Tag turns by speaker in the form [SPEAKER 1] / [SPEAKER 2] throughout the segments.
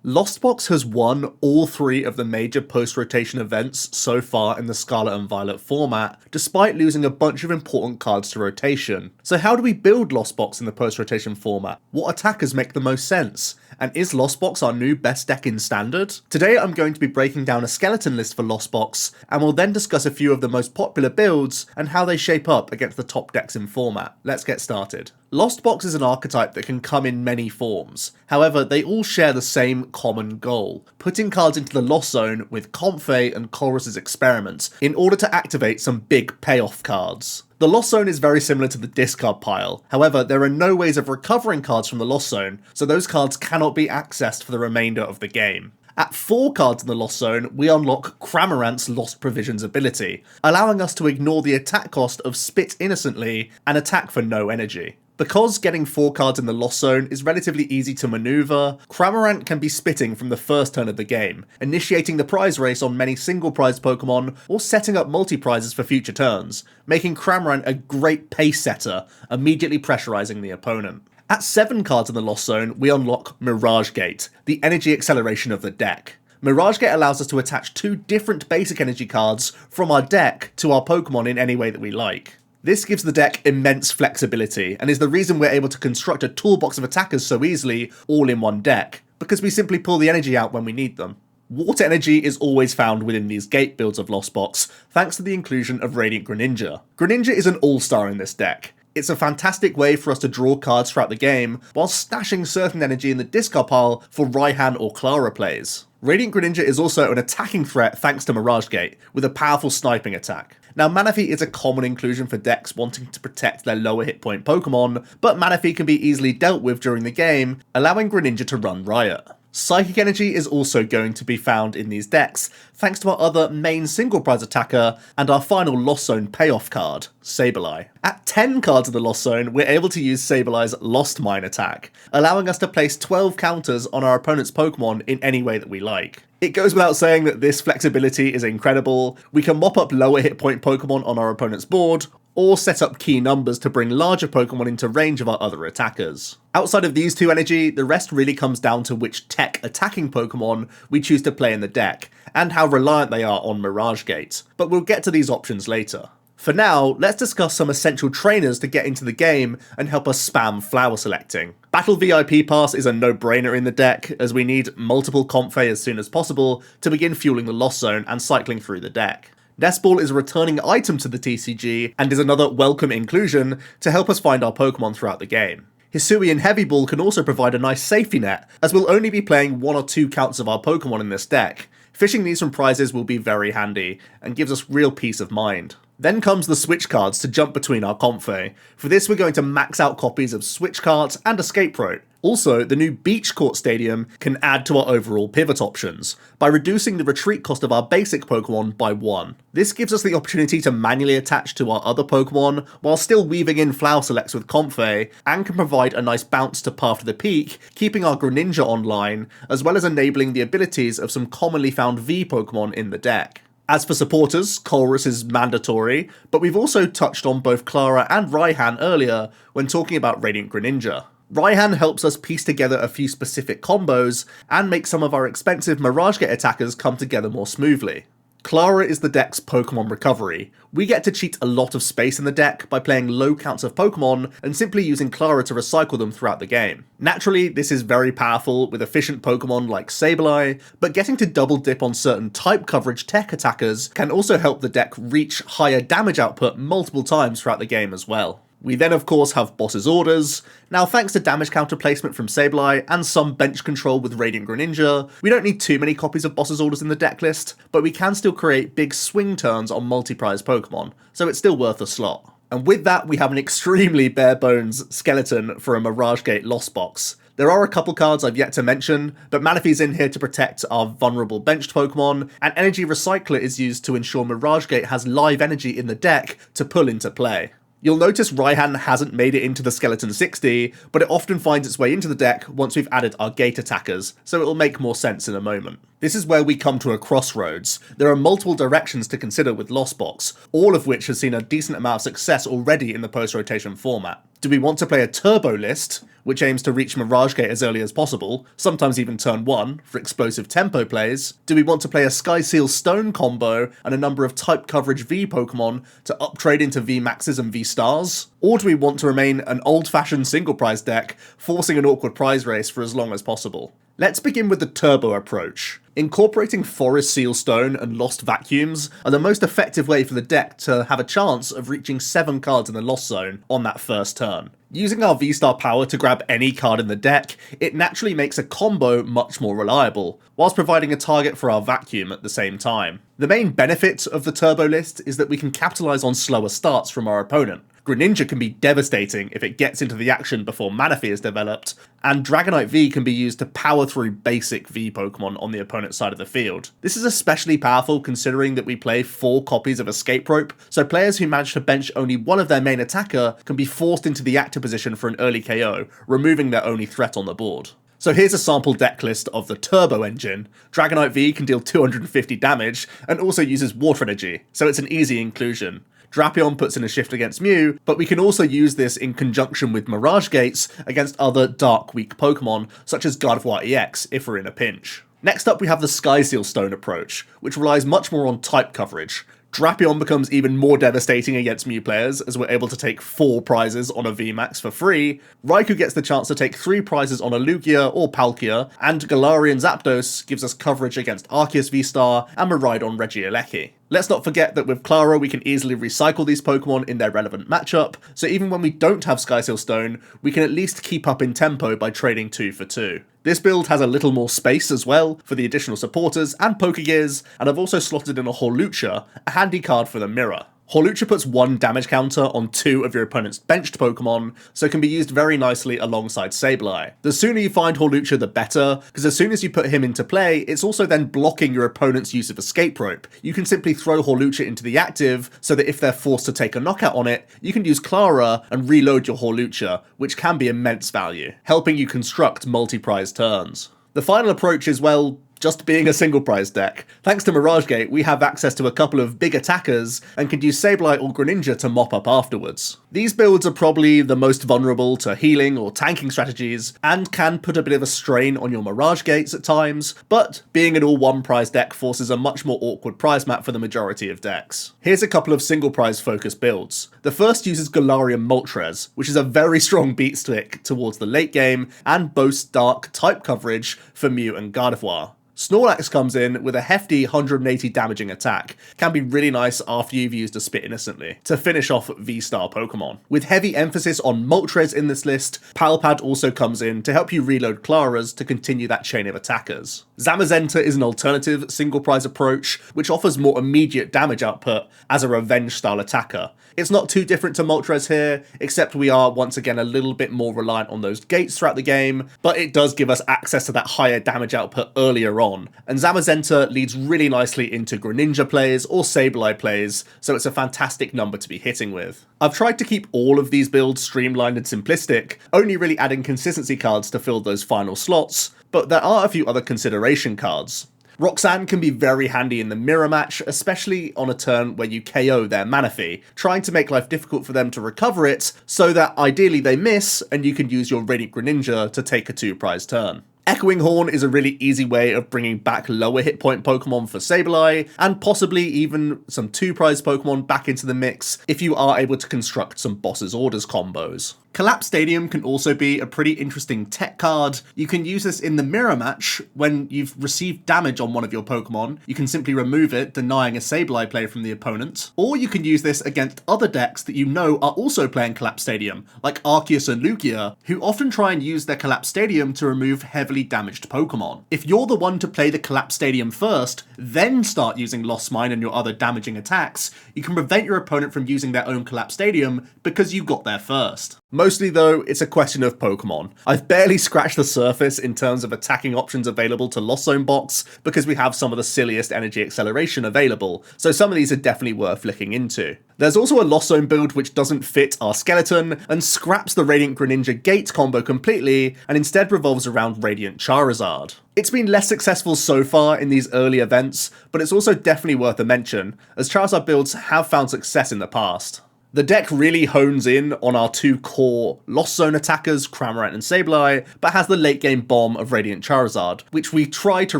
[SPEAKER 1] Lost Box has won all three of the major post-rotation events so far in the Scarlet and Violet format, despite losing a bunch of important cards to rotation. So how do we build Lost Box in the post-rotation format? What attackers make the most sense? And is Lost Box our new best deck in Standard? Today I'm going to be breaking down a skeleton list for Lost Box, and we'll then discuss a few of the most popular builds and how they shape up against the top decks in format. Let's get started. Lost Box is an archetype that can come in many forms. However, they all share the same common goal: putting cards into the Lost Zone with Comfey and Colress's Experiment in order to activate some big payoff cards. The Lost Zone is very similar to the discard pile, however there are no ways of recovering cards from the Lost Zone, so those cards cannot be accessed for the remainder of the game. At 4 cards in the Lost Zone, we unlock Cramorant's Lost Provisions ability, allowing us to ignore the attack cost of Spit Innocently and attack for no energy. Because getting 4 cards in the Lost Zone is relatively easy to maneuver, Cramorant can be spitting from the first turn of the game, initiating the prize race on many single prize Pokemon or setting up multi-prizes for future turns, making Cramorant a great pace setter, immediately pressurizing the opponent. At 7 cards in the Lost Zone, we unlock Mirage Gate, the energy acceleration of the deck. Mirage Gate allows us to attach 2 different basic energy cards from our deck to our Pokemon in any way that we like. This gives the deck immense flexibility, and is the reason we're able to construct a toolbox of attackers so easily, all in one deck, because we simply pull the energy out when we need them. Water energy is always found within these gate builds of Lost Box, thanks to the inclusion of Radiant Greninja. Greninja is an all-star in this deck. It's a fantastic way for us to draw cards throughout the game, while stashing certain energy in the discard pile for Raihan or Clara plays. Radiant Greninja is also an attacking threat thanks to Mirage Gate, with a powerful sniping attack. Now, Manaphy is a common inclusion for decks wanting to protect their lower hit point Pokemon, but Manaphy can be easily dealt with during the game, allowing Greninja to run riot. Psychic Energy is also going to be found in these decks, thanks to our other main single prize attacker and our final Lost Zone payoff card, Sableye. At 10 cards in the Lost Zone, we're able to use Sableye's Lost Mine attack, allowing us to place 12 counters on our opponent's Pokemon in any way that we like. It goes without saying that this flexibility is incredible. We can mop up lower hit point Pokemon on our opponent's board, or set up key numbers to bring larger Pokemon into range of our other attackers. Outside of these 2 energy, the rest really comes down to which tech attacking Pokemon we choose to play in the deck, and how reliant they are on Mirage Gate, but we'll get to these options later. For now, let's discuss some essential trainers to get into the game and help us spam flower selecting. Battle VIP Pass is a no-brainer in the deck, as we need multiple Comfey as soon as possible to begin fueling the Lost Zone and cycling through the deck. Nest Ball is a returning item to the TCG, and is another welcome inclusion to help us find our Pokemon throughout the game. Hisuian Heavy Ball can also provide a nice safety net, as we'll only be playing 1 or 2 counts of our Pokemon in this deck. Fishing these from prizes will be very handy, and gives us real peace of mind. Then comes the Switch cards to jump between our Comfey. For this we're going to max out copies of Switch Cards and Escape Rope. Also, the new Beach Court Stadium can add to our overall pivot options, by reducing the retreat cost of our basic Pokemon by 1. This gives us the opportunity to manually attach to our other Pokemon, while still weaving in Flower Selects with Comfey, and can provide a nice bounce to Path to the Peak, keeping our Greninja online, as well as enabling the abilities of some commonly found V Pokemon in the deck. As for supporters, Colress is mandatory, but we've also touched on both Clara and Raihan earlier when talking about Radiant Greninja. Raihan helps us piece together a few specific combos, and make some of our expensive Mirage Gate attackers come together more smoothly. Clara is the deck's Pokemon recovery. We get to cheat a lot of space in the deck by playing low counts of Pokemon and simply using Clara to recycle them throughout the game. Naturally, this is very powerful with efficient Pokemon like Sableye, but getting to double dip on certain type coverage tech attackers can also help the deck reach higher damage output multiple times throughout the game as well. We then of course have Boss's Orders. Now, thanks to damage counter placement from Sableye and some bench control with Radiant Greninja, we don't need too many copies of Boss's Orders in the deck list, but we can still create big swing turns on multi-prize Pokemon, so it's still worth a slot. And with that, we have an extremely bare bones skeleton for a Mirage Gate Lost Box. There are a couple cards I've yet to mention, but Manaphy's in here to protect our vulnerable benched Pokemon, and Energy Recycler is used to ensure Mirage Gate has live energy in the deck to pull into play. You'll notice Raihan hasn't made it into the Skeleton 60, but it often finds its way into the deck once we've added our gate attackers, so it'll make more sense in a moment. This is where we come to a crossroads. There are multiple directions to consider with Lost Box, all of which has seen a decent amount of success already in the post-rotation format. Do we want to play a turbo list, which aims to reach Mirage Gate as early as possible, sometimes even turn 1, for explosive tempo plays? Do we want to play a Skyseal Stone combo and a number of type coverage V Pokemon to uptrade into V Maxes and V Stars? Or do we want to remain an old-fashioned single prize deck, forcing an awkward prize race for as long as possible? Let's begin with the turbo approach. Incorporating Forest Seal Stone and Lost Vacuums are the most effective way for the deck to have a chance of reaching 7 cards in the Lost Zone on that first turn. Using our V-Star power to grab any card in the deck, it naturally makes a combo much more reliable, whilst providing a target for our vacuum at the same time. The main benefit of the turbo list is that we can capitalise on slower starts from our opponent. Greninja can be devastating if it gets into the action before Manaphy is developed, and Dragonite V can be used to power through basic V Pokemon on the opponent's side of the field. This is especially powerful considering that we play 4 copies of Escape Rope, so players who manage to bench only one of their main attacker can be forced into the active position for an early KO, removing their only threat on the board. So here's a sample deck list of the Turbo engine. Dragonite V can deal 250 damage, and also uses Water Energy, so it's an easy inclusion. Drapion puts in a shift against Mew, but we can also use this in conjunction with Mirage Gates against other Dark weak Pokemon, such as Gardevoir EX if we're in a pinch. Next up we have the Skyseal Stone approach, which relies much more on type coverage. Drapion becomes even more devastating against Mew players, as we're able to take 4 prizes on a VMAX for free. Raikou gets the chance to take 3 prizes on a Lugia or Palkia, and Galarian Zapdos gives us coverage against Arceus V-Star and Miraidon Regieleki. Let's not forget that with Clara we can easily recycle these Pokemon in their relevant matchup, so even when we don't have Skyseal Stone, we can at least keep up in tempo by trading 2 for 2. This build has a little more space as well for the additional supporters and Pokegears, and I've also slotted in a Hawlucha, a handy card for the mirror. Hawlucha puts 1 damage counter on 2 of your opponent's benched Pokemon, so can be used very nicely alongside Sableye. The sooner you find Hawlucha the better, because as soon as you put him into play, it's also then blocking your opponent's use of Escape Rope. You can simply throw Hawlucha into the active, so that if they're forced to take a knockout on it, you can use Clara and reload your Hawlucha, which can be immense value, helping you construct multi-prize turns. The final approach is, well, just being a single prize deck. Thanks to Mirage Gate, we have access to a couple of big attackers and can use Sableye or Greninja to mop up afterwards. These builds are probably the most vulnerable to healing or tanking strategies and can put a bit of a strain on your Mirage Gates at times, but being an all-one prize deck forces a much more awkward prize map for the majority of decks. Here's a couple of single prize focused builds. The first uses Galarian Moltres, which is a very strong beat stick towards the late game and boasts dark type coverage for Mew and Gardevoir. Snorlax comes in with a hefty 180 damaging attack, can be really nice after you've used a Spit Innocently, to finish off V-Star Pokemon. With heavy emphasis on Moltres in this list, Palpad also comes in to help you reload Claras to continue that chain of attackers. Zamazenta is an alternative single prize approach, which offers more immediate damage output as a revenge style attacker. It's not too different to Moltres here, except we are once again a little bit more reliant on those gates throughout the game, but it does give us access to that higher damage output earlier on, and Zamazenta leads really nicely into Greninja plays or Sableye plays, so it's a fantastic number to be hitting with. I've tried to keep all of these builds streamlined and simplistic, only really adding consistency cards to fill those final slots, but there are a few other consideration cards. Roxanne can be very handy in the mirror match, especially on a turn where you KO their Manaphy, trying to make life difficult for them to recover it, so that ideally they miss and you can use your Radiant Greninja to take a 2-prize turn. Echoing Horn is a really easy way of bringing back lower hit point Pokemon for Sableye, and possibly even some 2-prize Pokemon back into the mix if you are able to construct some Boss's Orders combos. Collapse Stadium can also be a pretty interesting tech card. You can use this in the mirror match when you've received damage on one of your Pokemon. You can simply remove it, denying a Sableye play from the opponent. Or you can use this against other decks that you know are also playing Collapse Stadium, like Arceus and Lugia, who often try and use their Collapse Stadium to remove heavily damaged Pokemon. If you're the one to play the Collapse Stadium first, then start using Lost Mine and your other damaging attacks, you can prevent your opponent from using their own Collapse Stadium because you got there first. Mostly though, it's a question of Pokemon. I've barely scratched the surface in terms of attacking options available to Lost Zone box, because we have some of the silliest energy acceleration available, so some of these are definitely worth looking into. There's also a Lost Zone build which doesn't fit our skeleton, and scraps the Radiant Greninja Gate combo completely, and instead revolves around Radiant Charizard. It's been less successful so far in these early events, but it's also definitely worth a mention, as Charizard builds have found success in the past. The deck really hones in on our two core Lost Zone attackers, Cramorant and Sableye, but has the late game bomb of Radiant Charizard, which we try to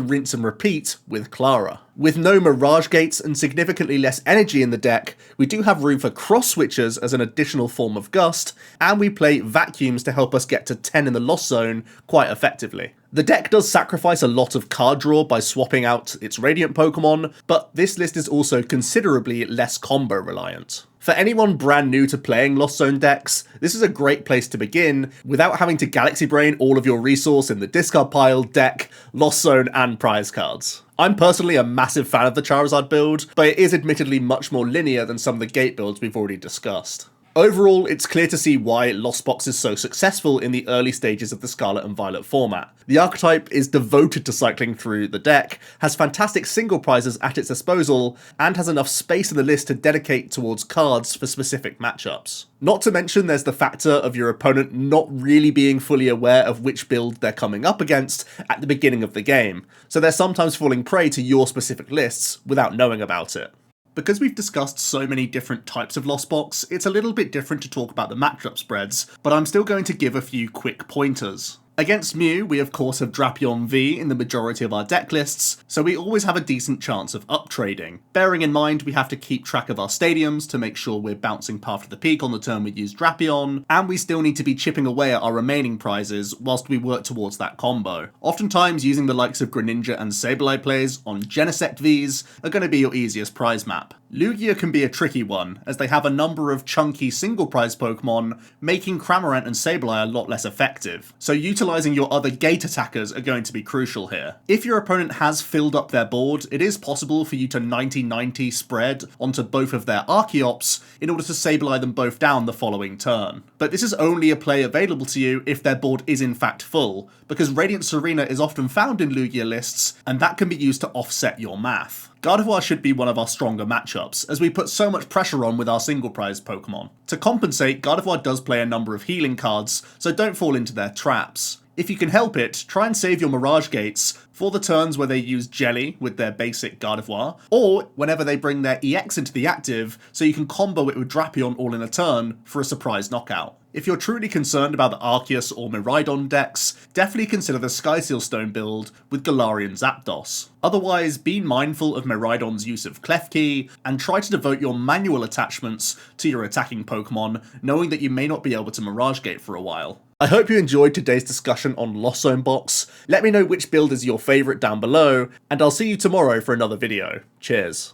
[SPEAKER 1] rinse and repeat with Clara. With no Mirage Gates and significantly less energy in the deck, we do have room for cross switchers as an additional form of Gust, and we play Vacuums to help us get to 10 in the Lost Zone quite effectively. The deck does sacrifice a lot of card draw by swapping out its Radiant Pokemon, but this list is also considerably less combo reliant. For anyone brand new to playing Lost Zone decks, this is a great place to begin without having to Galaxy Brain all of your resource in the discard pile, deck, Lost Zone, and prize cards. I'm personally a massive fan of the Charizard build, but it is admittedly much more linear than some of the Gate builds we've already discussed. Overall, it's clear to see why Lost Box is so successful in the early stages of the Scarlet and Violet format. The archetype is devoted to cycling through the deck, has fantastic single prizes at its disposal, and has enough space in the list to dedicate towards cards for specific matchups. Not to mention there's the factor of your opponent not really being fully aware of which build they're coming up against at the beginning of the game, so they're sometimes falling prey to your specific lists without knowing about it. Because we've discussed so many different types of Lost Box, it's a little bit different to talk about the matchup spreads, but I'm still going to give a few quick pointers. Against Mew, we of course have Drapion V in the majority of our deck lists, so we always have a decent chance of uptrading. Bearing in mind we have to keep track of our stadiums to make sure we're bouncing Path to the Peak on the turn we use Drapion, and we still need to be chipping away at our remaining prizes whilst we work towards that combo. Oftentimes using the likes of Greninja and Sableye plays on Genesect Vs are going to be your easiest prize map. Lugia can be a tricky one, as they have a number of chunky single prize Pokemon, making Cramorant and Sableye a lot less effective, so utilising your other gate attackers are going to be crucial here. If your opponent has filled up their board, it is possible for you to 90-90 spread onto both of their Archeops in order to Sableye them both down the following turn. But this is only a play available to you if their board is in fact full, because Radiant Serena is often found in Lugia lists, and that can be used to offset your math. Gardevoir should be one of our stronger matchups, as we put so much pressure on with our single prize Pokemon. To compensate, Gardevoir does play a number of healing cards, so don't fall into their traps. If you can help it, try and save your Mirage Gates for the turns where they use Jelly with their basic Gardevoir, or whenever they bring their EX into the active, so you can combo it with Drapion all in a turn for a surprise knockout. If you're truly concerned about the Arceus or Miraidon decks, definitely consider the Skyseal Stone build with Galarian Zapdos. Otherwise, be mindful of Miraidon's use of Klefki, and try to devote your manual attachments to your attacking Pokemon, knowing that you may not be able to Mirage Gate for a while. I hope you enjoyed today's discussion on Lost Zone Box. Let me know which build is your favourite down below, and I'll see you tomorrow for another video. Cheers.